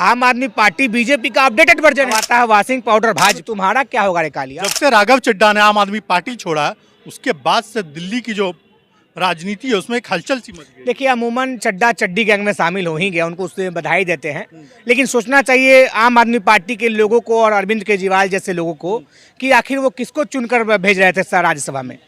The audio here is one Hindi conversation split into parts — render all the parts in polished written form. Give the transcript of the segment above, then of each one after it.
आम आदमी पार्टी बीजेपी का अपडेटेड वर्जन आता है। वॉशिंग पाउडर भाज, तुम्हारा क्या होगा रे कालिया। जब से राघव चड्ढा ने आम आदमी पार्टी छोड़ा उसके बाद से दिल्ली की जो राजनीति है उसमें एक हलचल सी मच गई। देखिए, अमूमन चड्ढा चड्डी गैंग में शामिल हो ही गया, उनको उससे बधाई देते हैं। लेकिन सोचना चाहिए आम आदमी पार्टी के लोगों को और अरविंद केजरीवाल जैसे लोगों को कि आखिर वो किसको चुनकर भेज रहे थे राज्यसभा में।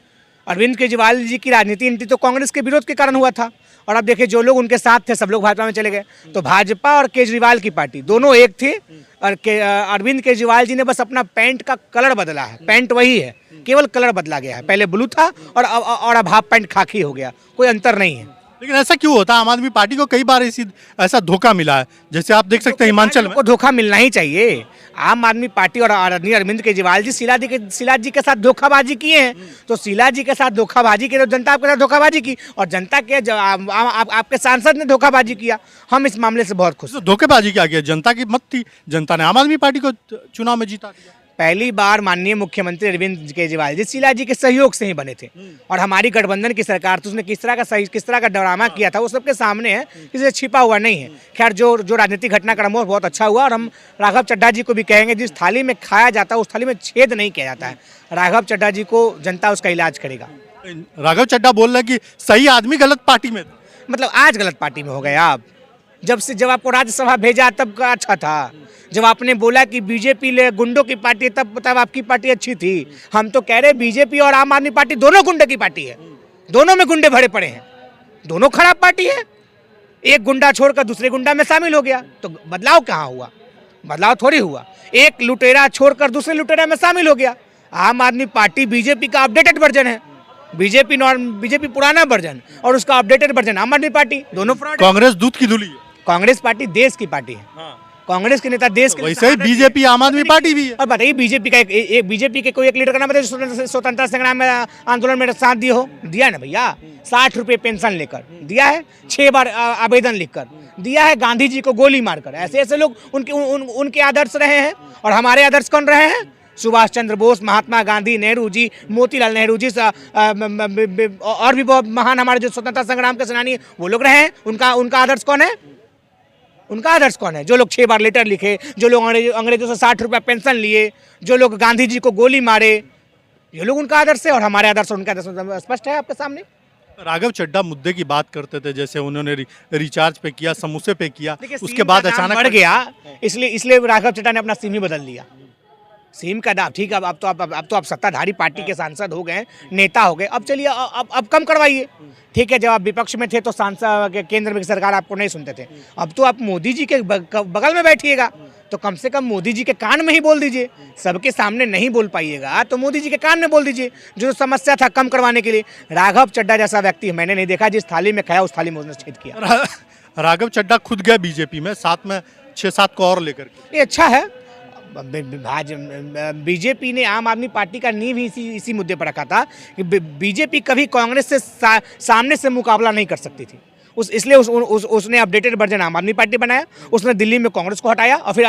अरविंद केजरीवाल जी की राजनीति तो कांग्रेस के विरोध के कारण हुआ था, और अब देखिए जो लोग उनके साथ थे सब लोग भाजपा में चले गए। तो भाजपा और केजरीवाल की पार्टी दोनों एक थी, और अरविंद केजरीवाल जी ने बस अपना पैंट का कलर बदला है। पैंट वही है, केवल कलर बदला गया है। पहले ब्लू था और अब हाफ पैंट खाकी हो गया, कोई अंतर नहीं है। लेकिन ऐसा क्यों होता है? आम आदमी पार्टी को कई बार ऐसा धोखा मिला है, जैसे आप देख सकते हैं हिमाचल में। को धोखा मिलना ही चाहिए। आम आदमी पार्टी और अरविंद केजरीवाल जी शीला जी के साथ धोखाबाजी किए हैं, तो शीला जी के साथ धोखाबाजी की तो जनता आपके साथ धोखाबाजी की, और जनता के आपके सांसद ने धोखाबाजी किया। हम इस मामले से बहुत खुश हैं। तो धोखेबाजी क्या किया? जनता की मत थी, जनता ने आम आदमी पार्टी को चुनाव में जीता दिया। पहली बार माननीय मुख्यमंत्री अरविंद केजरीवाल जी शीला जी के सहयोग से ही बने थे, और हमारी गठबंधन की सरकार तो उसने किस तरह का ड्रामा किया था वो सबके सामने है, किसी से छिपा हुआ नहीं है। खैर, जो राजनीतिक घटनाक्रम हो बहुत अच्छा हुआ, और हम राघव चड्ढा जी को भी कहेंगे जिस थाली में खाया जाता है उस थाली में छेद नहीं किया जाता है। राघव चड्ढा जी को जनता उसका इलाज करेगा। राघव चड्ढा बोल रहे हैं कि सही आदमी गलत पार्टी में था। मतलब आज गलत पार्टी में हो गए आप। जब आपको राज्यसभा भेजा तब का अच्छा था। जब आपने बोला कि बीजेपी गुंडों की पार्टी है तब आपकी पार्टी अच्छी थी। हम तो कह रहे बीजेपी और आम आदमी पार्टी दोनों गुंडे की पार्टी है, दोनों में गुंडे भरे पड़े हैं, दोनों खराब पार्टी है। एक गुंडा छोड़कर दूसरे गुंडा में शामिल हो गया, तो बदलाव कहाँ हुआ? बदलाव थोड़ी हुआ। एक लुटेरा छोड़कर दूसरे लुटेरा में शामिल हो गया। आम आदमी पार्टी बीजेपी का अपडेटेड वर्जन है, बीजेपी पुराना वर्जन और उसका अपडेटेड वर्जन आम आदमी पार्टी, दोनों फ्रॉड। कांग्रेस दूध की धुली है। कांग्रेस पार्टी देश की पार्टी है। कांग्रेस के नेता देश के, वैसे ही बीजेपी आम आदमी पार्टी भी है। और बताइए बीजेपी के कोई एक लीडर का नाम बताइए स्वतंत्रता संग्राम में आंदोलन में साथ दिया ना भैया। 60 रुपये पेंशन लेकर दिया है, 6 बार आवेदन लिखकर दिया है, गांधी जी को गोली मारकर। ऐसे लोग उनके आदर्श रहे हैं। और हमारे आदर्श कौन रहे हैं? सुभाष चंद्र बोस, महात्मा गांधी, नेहरू जी, मोतीलाल नेहरू जी, और भी बहुत महान हमारे जो स्वतंत्रता संग्राम के सेनानी वो लोग रहे हैं। उनका आदर्श कौन है? उनका आदर्श कौन है? जो लोग 6 बार लेटर लिखे, जो लोग अंग्रेजों से 60 रुपया पेंशन लिए, जो लोग गांधी जी को गोली मारे, ये लोग उनका आदर्श है। और हमारे आदर्श उनका आदर्श स्पष्ट है आपके सामने। राघव चड्ढा मुद्दे की बात करते थे, जैसे उन्होंने रिचार्ज पे किया, समोसे पे किया, उसके बाद अचानक बढ़ गया, इसलिए राघव चड्ढा ने अपना सिम ही बदल लिया। सिम का दाम ठीक है। अब तो आप सत्ताधारी पार्टी के सांसद हो गए, नेता हो गए, अब चलिए अब कम करवाइए। ठीक है, जब आप विपक्ष में थे तो सांसद केंद्र में सरकार आपको नहीं सुनते थे। अब तो आप मोदी जी के बगल में बैठिएगा, तो कम से कम मोदी जी के कान में ही बोल दीजिए। सबके सामने नहीं बोल पाइएगा तो मोदी जी के कान में बोल दीजिए, जो समस्या था कम करवाने के लिए। राघव चड्ढा जैसा व्यक्ति मैंने नहीं देखा, जिस थाली में खाया उस थाली में उसने छेद किया। राघव चड्ढा खुद गया बीजेपी में, साथ में 6-7 को और लेकर के। ये अच्छा है। बीजेपी ने आम आदमी पार्टी का नींव ही इसी मुद्दे पर रखा था कि बीजेपी कभी कांग्रेस से सामने से मुकाबला नहीं कर सकती थी। इसलिए उसने अपडेटेड वर्जन आम आदमी पार्टी बनाया। उसने दिल्ली में कांग्रेस को हटाया, और फिर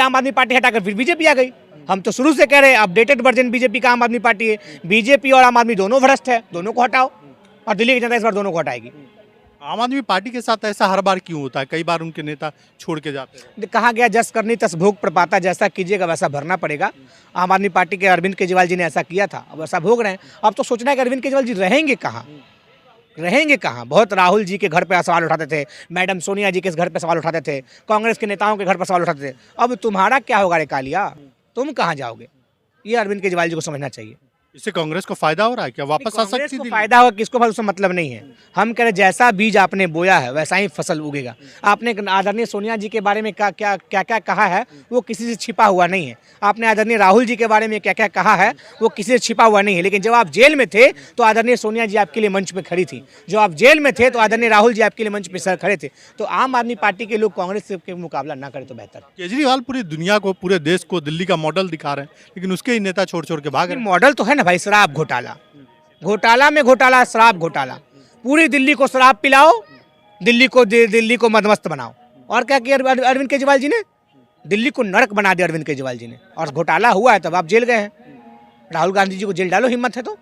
आम आदमी पार्टी हटाकर फिर बीजेपी आ गई। हम तो शुरू से कह रहे हैं अपडेटेड वर्जन बीजेपी का आम आदमी पार्टी है। बीजेपी और आम आदमी दोनों भ्रष्ट है, दोनों को हटाओ, और दिल्ली की जनता इस बार दोनों को हटाएगी। आम आदमी पार्टी के साथ ऐसा हर बार क्यों होता है? कई बार उनके नेता छोड़ के जाते हैं। कहा गया जस करनी तस भोग प्रपाता, जैसा कीजिएगा वैसा भरना पड़ेगा। आम आदमी पार्टी के अरविंद केजरीवाल जी ने ऐसा किया था, अब ऐसा भोग रहे हैं। अब तो सोचना है कि अरविंद केजरीवाल जी रहेंगे कहाँ? बहुत राहुल जी के घर पे सवाल उठाते थे, मैडम सोनिया जी के घर पे सवाल उठाते थे, कांग्रेस के नेताओं के घर पर सवाल उठाते थे। अब तुम्हारा क्या होगा रे कालिया? तुम कहाँ जाओगे? ये अरविंद केजरीवाल जी को समझना चाहिए। इससे कांग्रेस को फायदा हो रहा है क्या? वापस आ सकती है? फायदा होगा किसको, उससे मतलब नहीं है। हम कह रहे जैसा बीज आपने बोया है वैसा ही फसल उगेगा। आपने आदरणीय सोनिया जी के बारे में क्या कहा है वो किसी से छिपा हुआ नहीं है। आपने आदरणीय राहुल जी के बारे में क्या कहा है वो किसी से छिपा हुआ नहीं है। लेकिन जब आप जेल में थे तो आदरणीय सोनिया जी आपके लिए मंच पर खड़ी थी, जब आप जेल में थे तो आदरणीय राहुल जी आपके लिए मंच पर खड़े थे। तो आम आदमी पार्टी के लोग कांग्रेस के मुकाबला ना करें तो बेहतर। केजरीवाल पूरी दुनिया को, पूरे देश को दिल्ली का मॉडल दिखा रहे हैं, लेकिन उसके ही नेता छोड़ के भाग रहे हैं। मॉडल तो है ना भाई, शराब घोटाला में घोटाला, शराब घोटाला। पूरी दिल्ली को शराब पिलाओ, दिल्ली को मदमस्त बनाओ। और क्या किया अरविंद केजरीवाल जी ने? दिल्ली को नरक बना दिया अरविंद केजरीवाल जी ने। और घोटाला हुआ है तब आप जेल गए हैं। राहुल गांधी जी को जेल डालो, हिम्मत है तो।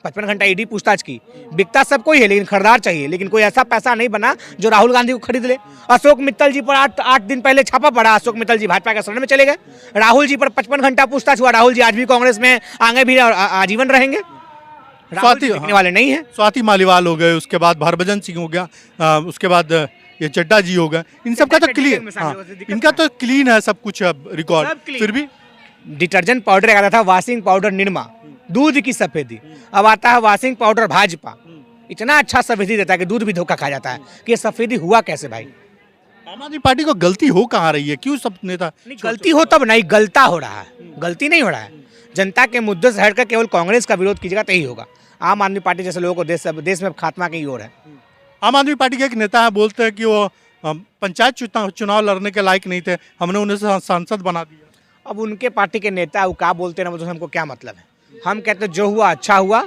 55 घंटा ईडी पूछताछ की, बिकता सबको ही है लेकिन खरीदार चाहिए, लेकिन कोई ऐसा पैसा नहीं बना जो राहुल गांधी को खरीद ले। अशोक मित्तल जी पर 8 दिन पहले छापा पड़ा, अशोक मित्तल जी भाजपा के शरण में चले गए। राहुल जी पर 55 घंटा पूछताछ हुआ, राहुल जी आज भी कांग्रेस में आगे भी आजीवन रहेंगे, स्वाति वाले नहीं है। स्वाति मालीवाल हो गए, उसके बाद हरभजन सिंह हो गया, उसके बाद ये चड्डा जी हो गए, इन सब का तो क्लीन, इनका तो क्लीन है सब कुछ रिकॉर्ड। फिर भी डिटर्जेंट पाउडर आता था वॉशिंग पाउडर निरमा, दूध की सफेदी, अब आता है वॉशिंग पाउडर भाजपा। इतना अच्छा सफेदी देता है कि दूध भी धोखा खा जाता है कि ये सफेदी हुआ कैसे भाई। आम आदमी पार्टी को गलती हो कहाँ रही है, क्यों सब नेता गलती हो तब नहीं, गलता हो रहा है, गलती नहीं हो रहा है। जनता के मुद्दे से हटकर केवल कांग्रेस का विरोध कीजिएगा तो यही होगा। आम आदमी पार्टी जैसे लोगों को देश में खात्मा की ओर है। आम आदमी पार्टी के एक नेता है, बोलते हैं कि वो पंचायत चुनाव लड़ने के लायक नहीं थे, हमने उन्हें सांसद बना दिया। अब उनके पार्टी के नेता वो क्या बोलते हैं ना, तो हमको क्या मतलब है। हम कहते हैं जो हुआ अच्छा हुआ,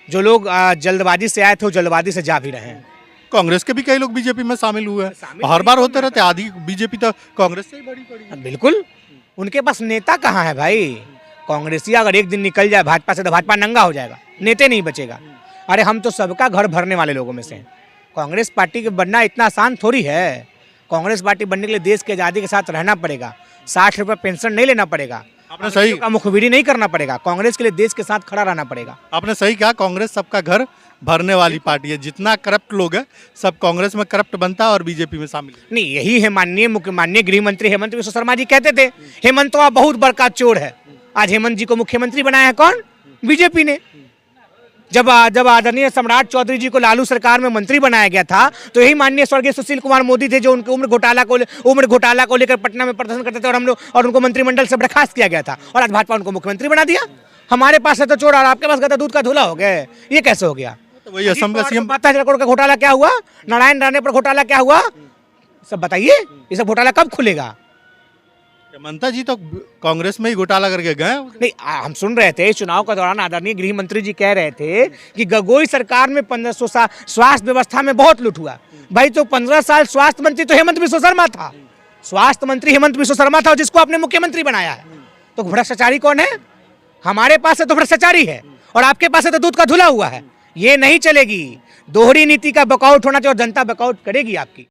जो लोग जल्दबाजी से आए थे वो जल्दबाजी से जा भी रहे हैं। कांग्रेस के भी कई लोग बीजेपी में शामिल हुए हैं, हर बार होते रहते, आधी बीजेपी तो कांग्रेस से ही बड़ी पड़ी। बिल्कुल, उनके पास नेता कहाँ है भाई। कांग्रेसी अगर एक दिन निकल जाए भाजपा से तो भाजपा नंगा हो जाएगा, नेता नहीं बचेगा। अरे हम तो सबका घर भरने वाले लोगों में से हैं। कांग्रेस पार्टी के बनना इतना आसान थोड़ी है। कांग्रेस पार्टी बनने के लिए देश की आज़ादी के साथ रहना पड़ेगा, 60 रुपये पेंशन नहीं लेना पड़ेगा, आपने सही का मुखबिरी नहीं करना पड़ेगा, कांग्रेस के लिए देश के साथ खड़ा रहना पड़ेगा। आपने सही कहा, कांग्रेस सबका घर भरने वाली पार्टी है। जितना करप्ट लोग है सब कांग्रेस में करप्ट बनता है और बीजेपी में शामिल है। नहीं, यही है माननीय गृह मंत्री हेमंत बिश्व शर्मा जी कहते थे, हेमंत तो बहुत बड़का चोर है। आज हेमंत जी को मुख्यमंत्री बनाया है कौन? बीजेपी ने। जब आदरणीय सम्राट चौधरी जी को लालू सरकार में मंत्री बनाया गया था तो यही माननीय स्वर्गीय सुशील कुमार मोदी थे जो उनके उम्र घोटाला को लेकर पटना में प्रदर्शन करते थे और उनको मंत्रिमंडल से बर्खास्त किया गया था, और आज भाजपा उनको मुख्यमंत्री बना दिया। हमारे पास है तो चोर और आपके पास गया दूध का धुला हो गया, ये कैसे हो गया? तो वही असम का सीएम 5,000 करोड़ का घोटाला क्या हुआ, नारायण राणे पर घोटाला क्या हुआ, सब बताइए। ये सब घोटाला कब खुलेगा? ममता जी तो कांग्रेस में ही घोटाला करके गए। नहीं, हम सुन रहे थे चुनाव के दौरान आदरणीय गृह मंत्री जी कह रहे थे कि गोगोई सरकार में 1500 साल स्वास्थ्य व्यवस्था में बहुत लूट हुआ। भाई तो 15 साल स्वास्थ्य मंत्री तो हेमंत बिश्व शर्मा था, स्वास्थ्य मंत्री हेमंत बिश्व शर्मा था जिसको आपने मुख्यमंत्री बनाया है। तो भ्रष्टाचारी कौन है? हमारे पास है तो भ्रष्टाचारी है और आपके पास है तो दूध का धुला हुआ है। ये नहीं चलेगी, दोहरी नीति का बकआउट होना चाहिए और जनता बकआउट करेगी आपकी।